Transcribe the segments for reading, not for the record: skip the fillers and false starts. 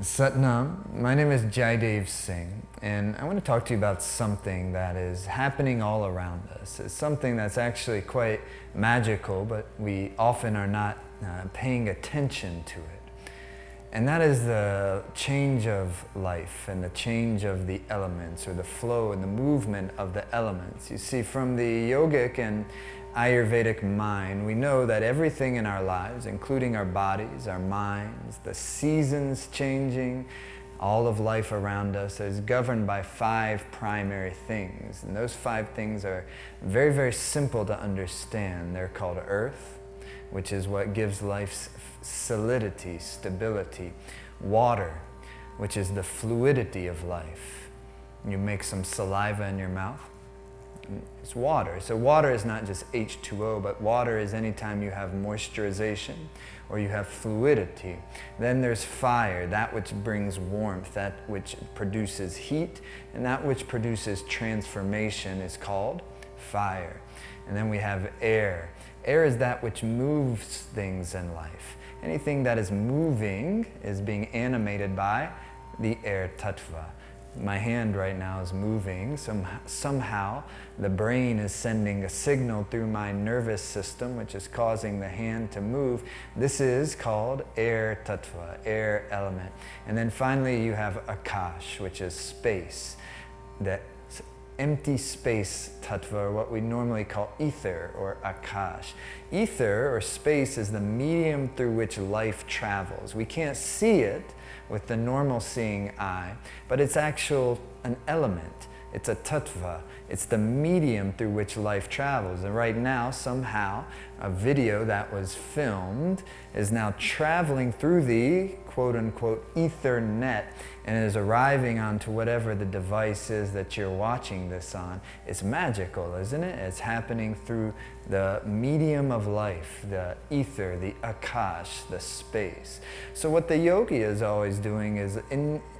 Satnam, my name is Jai Dev Singh, and I want to talk to you about something that is happening all around us. It's something that's actually quite magical, but we often are not paying attention to it. And that is the change of life and the change of the elements, or the flow and the movement of the elements. You see, from the yogic and Ayurvedic mind, we know that everything in our lives, including our bodies, our minds, the seasons changing, all of life around us, is governed by 5 primary things. And those 5 things are very, very simple to understand. They're called earth, which is what gives life solidity, stability. Water, which is the fluidity of life. You make some saliva in your mouth, it's water. So water is not just H2O, but water is anytime you have moisturization or you have fluidity. Then there's fire, that which brings warmth, that which produces heat, and that which produces transformation is called fire. And then we have air. Air is that which moves things in life. Anything that is moving is being animated by the air tattva. My hand right now is moving. Somehow the brain is sending a signal through my nervous system, which is causing the hand to move. This is called air tattva, air element. And then finally you have akash, which is space. The empty space tattva, or what we normally call ether or akash. Ether or space is the medium through which life travels. We can't see it with the normal seeing eye, but it's an element. It's a tattva. It's the medium through which life travels. And right now, somehow, a video that was filmed is now traveling through the quote-unquote ether net and is arriving onto whatever the device is that you're watching this on. It's magical, isn't it? It's happening through the medium of life, the ether, the akash, the space. So what the yogi is always doing is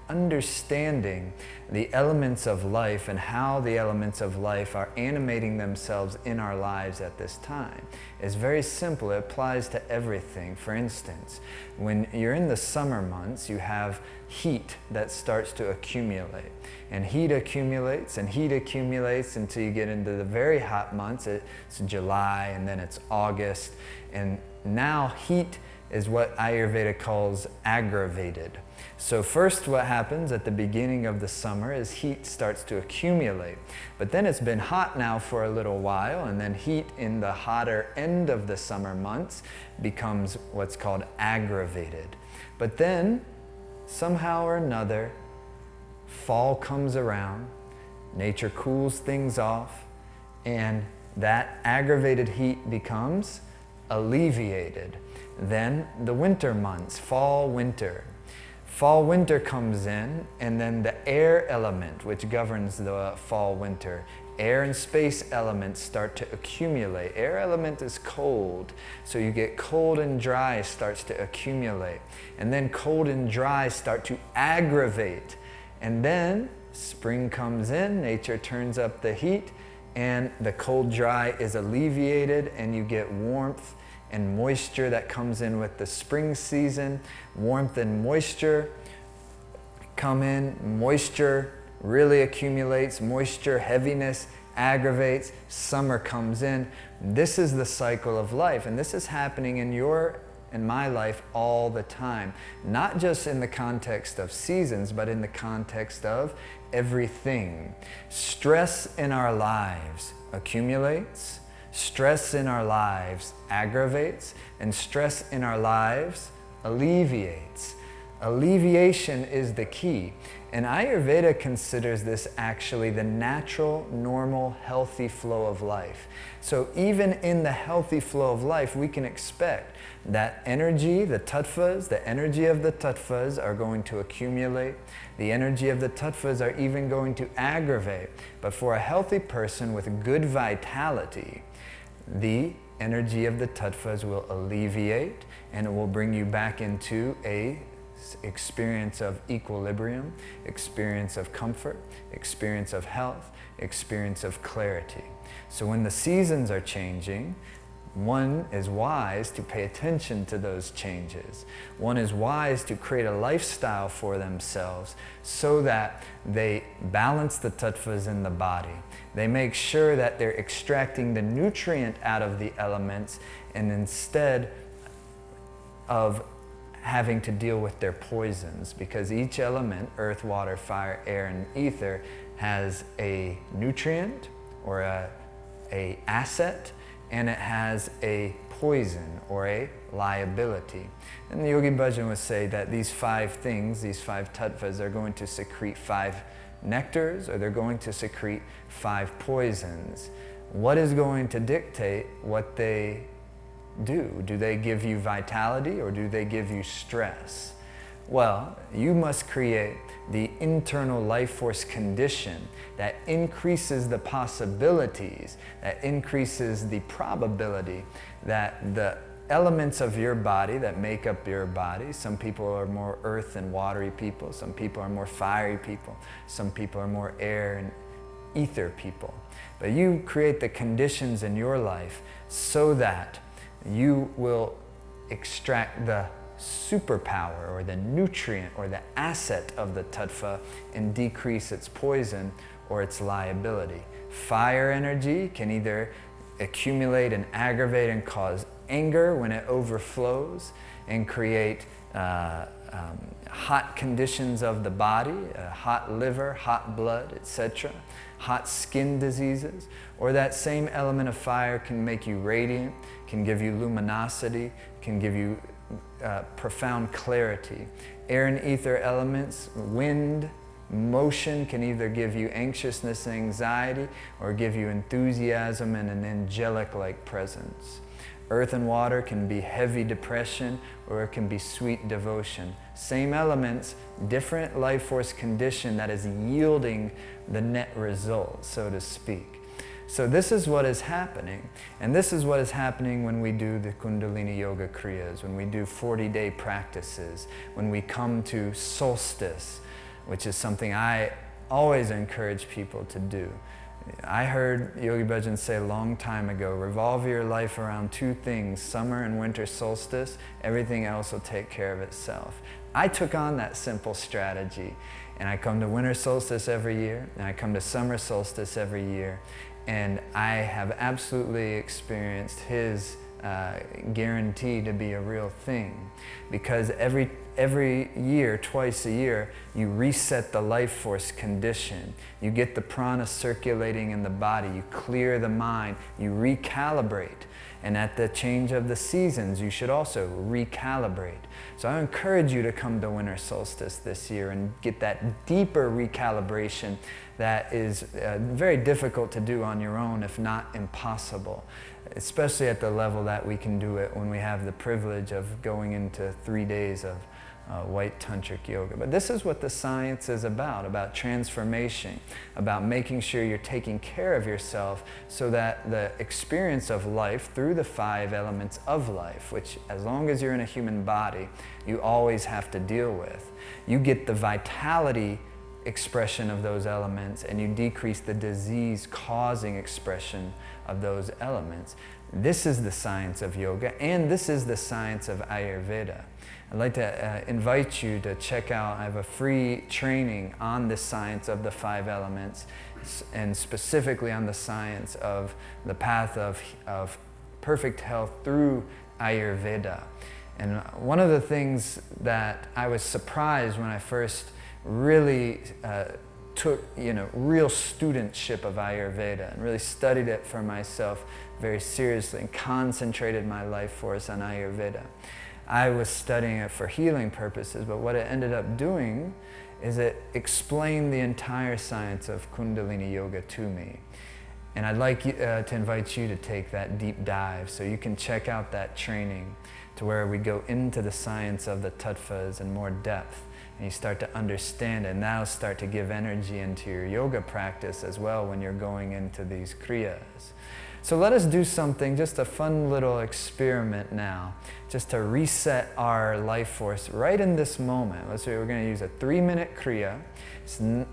understanding the elements of life and how the elements of life are animating themselves in our lives at this time. It's very simple. It applies to everything. For instance, when you're in the summer months, you have heat that starts to accumulate. And heat accumulates and heat accumulates until you get into the very hot months. It's July and then it's August. And now heat is what Ayurveda calls aggravated. So first what happens at the beginning of the summer is heat starts to accumulate. But then it's been hot now for a little while, and then heat in the hotter end of the summer months becomes what's called aggravated. But then, somehow or another, fall comes around, nature cools things off, and that aggravated heat becomes alleviated. Then the winter months, fall, winter. Fall, winter comes in, and then the air element, which governs the fall, winter, air and space elements start to accumulate. Air element is cold, so you get cold and dry starts to accumulate. And then cold and dry start to aggravate. And then spring comes in, nature turns up the heat, and the cold, dry is alleviated, and you get warmth and moisture that comes in with the spring season. Warmth and moisture come in, moisture really accumulates, moisture, heaviness aggravates, summer comes in. This is the cycle of life, and this is happening in your and my life all the time. Not just in the context of seasons, but in the context of everything. Stress in our lives accumulates, stress in our lives aggravates, and stress in our lives alleviates. Alleviation is the key. And Ayurveda considers this actually the natural, normal, healthy flow of life. So even in the healthy flow of life, we can expect that energy, the tattvas, the energy of the tattvas are going to accumulate. The energy of the tattvas are even going to aggravate. But for a healthy person with good vitality, the energy of the tattvas will alleviate, and it will bring you back into a experience of equilibrium, experience of comfort, experience of health, experience of clarity. So when the seasons are changing, One is wise to pay attention to those changes. One is wise to create a lifestyle for themselves so that they balance the tattvas in the body. They make sure that they're extracting the nutrient out of the elements, and instead of having to deal with their poisons, because each element, earth, water, fire, air, and ether, has a nutrient or a asset, and it has a poison or a liability. And the Yogi Bhajan would say that these 5 things, these 5 tattvas, are going to secrete 5 nectars, or they're going to secrete 5 poisons. What is going to dictate what they do? Do they give you vitality, or do they give you stress? Well, you must create the internal life force condition that increases the possibilities, that increases the probability that the elements of your body that make up your body — some people are more earth and watery people, some people are more fiery people, some people are more air and ether people — but you create the conditions in your life so that you will extract the superpower or the nutrient or the asset of the tattva and decrease its poison or its liability. Fire energy can either accumulate and aggravate and cause anger when it overflows and create hot conditions of the body, hot liver, hot blood, etc., hot skin diseases. Or that same element of fire can make you radiant, can give you luminosity, can give you profound clarity. Air and ether elements, wind, motion, can either give you anxiousness and anxiety or give you enthusiasm and an angelic-like presence. Earth and water can be heavy depression, or it can be sweet devotion. Same elements, different life force condition that is yielding the net result, so to speak. So this is what is happening. And this is what is happening when we do the Kundalini Yoga Kriyas, when we do 40-day practices, when we come to solstice, which is something I always encourage people to do. I heard Yogi Bhajan say a long time ago, revolve your life around 2 things, summer and winter solstice, everything else will take care of itself. I took on that simple strategy, and I come to winter solstice every year, and I come to summer solstice every year, and I have absolutely experienced his guarantee to be a real thing. Because every year, twice a year, you reset the life force condition. You get the prana circulating in the body, you clear the mind, you recalibrate. And at the change of the seasons, you should also recalibrate. So I encourage you to come to winter solstice this year and get that deeper recalibration that is very difficult to do on your own, if not impossible, especially at the level that we can do it when we have the privilege of going into 3 days of white tantric yoga. But this is what the science is about transformation, about making sure you're taking care of yourself so that the experience of life through the 5 elements of life, which as long as you're in a human body, you always have to deal with. You get the vitality expression of those elements, and you decrease the disease-causing expression of those elements. This is the science of yoga, and this is the science of Ayurveda. I'd like to invite you to check out, I have a free training on the science of the 5 elements, and specifically on the science of the path of perfect health through Ayurveda. And one of the things that I was surprised when I first really took real studentship of Ayurveda and really studied it for myself very seriously and concentrated my life force on Ayurveda. I was studying it for healing purposes, but what it ended up doing is it explained the entire science of Kundalini Yoga to me. And I'd like to invite you to take that deep dive so you can check out that training to where we go into the science of the tattvas in more depth. And you start to understand it, and that'll start to give energy into your yoga practice as well when you're going into these kriyas. So let us do something, just a fun little experiment now, just to reset our life force right in this moment. Let's say we're going to use a 3-minute Kriya.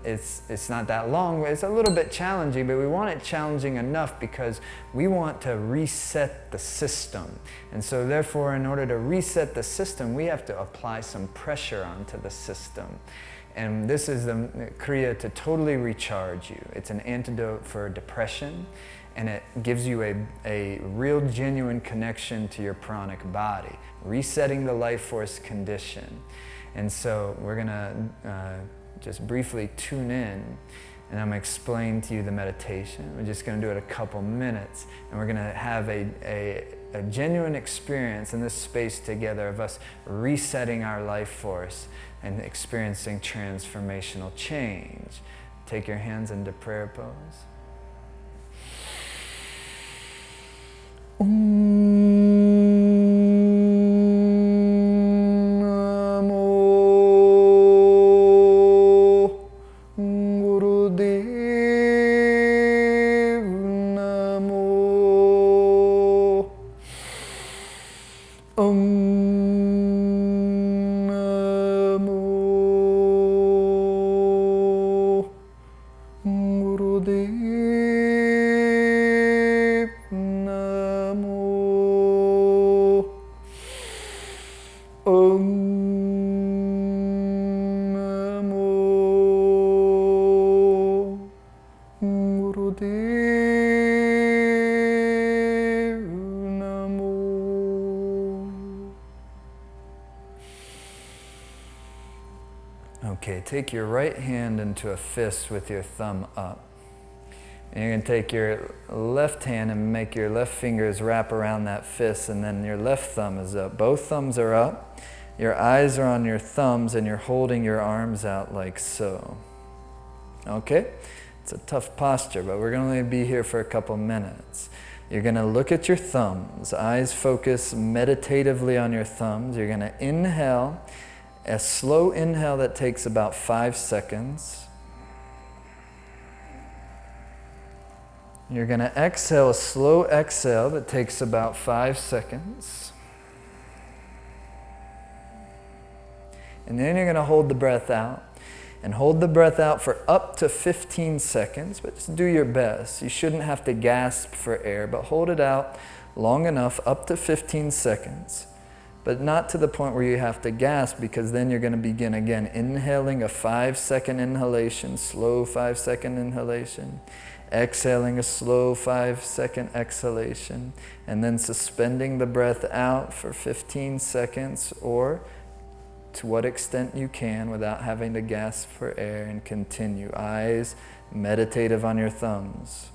It's not that long, it's a little bit challenging, but we want it challenging enough because we want to reset the system. And so therefore, in order to reset the system, we have to apply some pressure onto the system. And this is the Kriya to totally recharge you. It's an antidote for depression, and it gives you a real genuine connection to your pranic body, resetting the life force condition. And so we're gonna just briefly tune in, and I'm gonna explain to you the meditation. We're just gonna do it a couple minutes, and we're gonna have a genuine experience in this space together of us resetting our life force and experiencing transformational change. Take your hands into prayer pose. Okay, take your right hand into a fist with your thumb up. And you're going to take your left hand and make your left fingers wrap around that fist, and then your left thumb is up. Both thumbs are up. Your eyes are on your thumbs, and you're holding your arms out like so. Okay? It's a tough posture, but we're going to only be here for a couple minutes. You're going to look at your thumbs. Eyes focus meditatively on your thumbs. You're going to inhale. A slow inhale that takes about 5 seconds. You're going to exhale a slow exhale that takes about 5 seconds. And then you're going to hold the breath out. And hold the breath out for up to 15 seconds, but just do your best. You shouldn't have to gasp for air, but hold it out long enough, up to 15 seconds. But not to the point where you have to gasp, because then you're going to begin again inhaling a 5-second inhalation, slow 5-second inhalation, exhaling a slow 5-second exhalation, and then suspending the breath out for 15 seconds, or to what extent you can without having to gasp for air, and continue. Eyes meditative on your thumbs.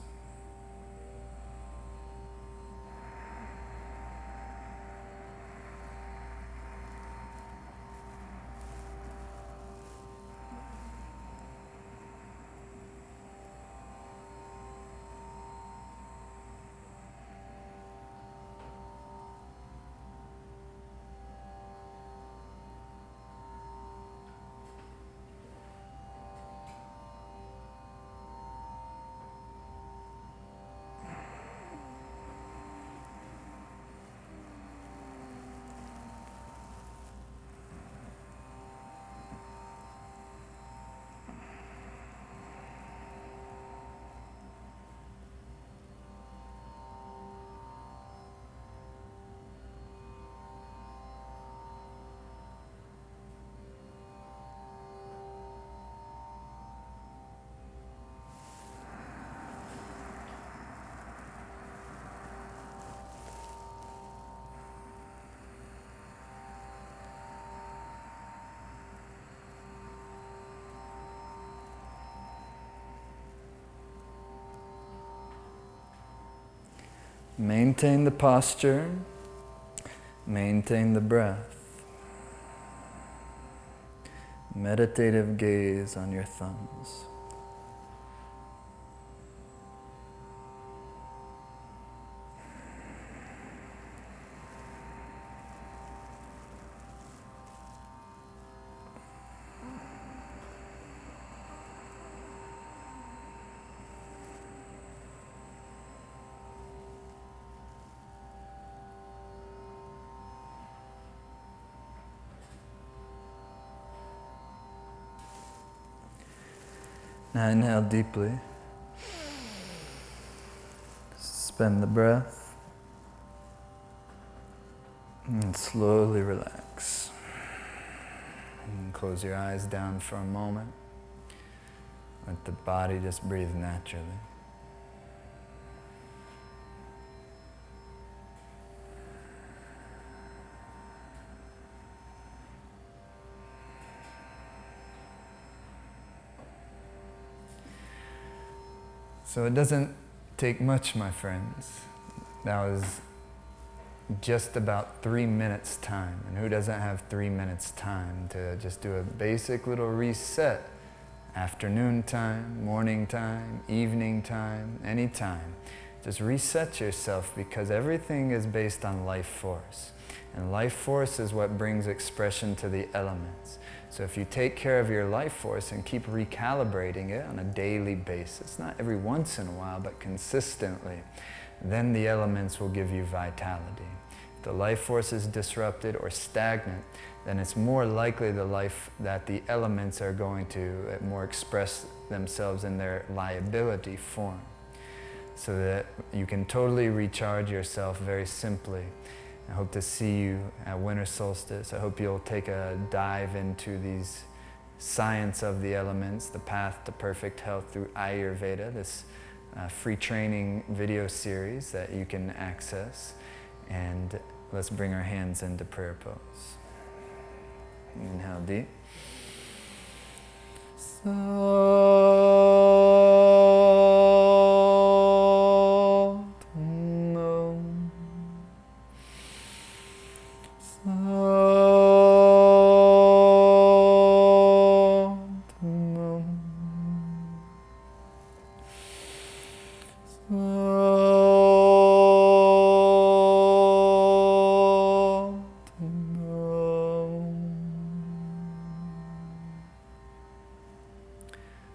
Maintain the posture, maintain the breath. Meditative gaze on your thumbs. Now inhale deeply. Suspend the breath. And slowly relax. And close your eyes down for a moment. Let the body just breathe naturally. So it doesn't take much, my friends. That was just about 3 minutes time. And who doesn't have 3 minutes time to just do a basic little reset? Afternoon time, morning time, evening time, any time. Just reset yourself, because everything is based on life force. And life force is what brings expression to the elements. So if you take care of your life force and keep recalibrating it on a daily basis, not every once in a while, but consistently, then the elements will give you vitality. If the life force is disrupted or stagnant, then it's more likely that the elements are going to more express themselves in their liability form. So that you can totally recharge yourself very simply. I hope to see you at winter solstice. I hope you'll take a dive into these science of the elements, the path to perfect health through Ayurveda, this free training video series that you can access. And let's bring our hands into prayer pose. Inhale deep.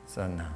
So now.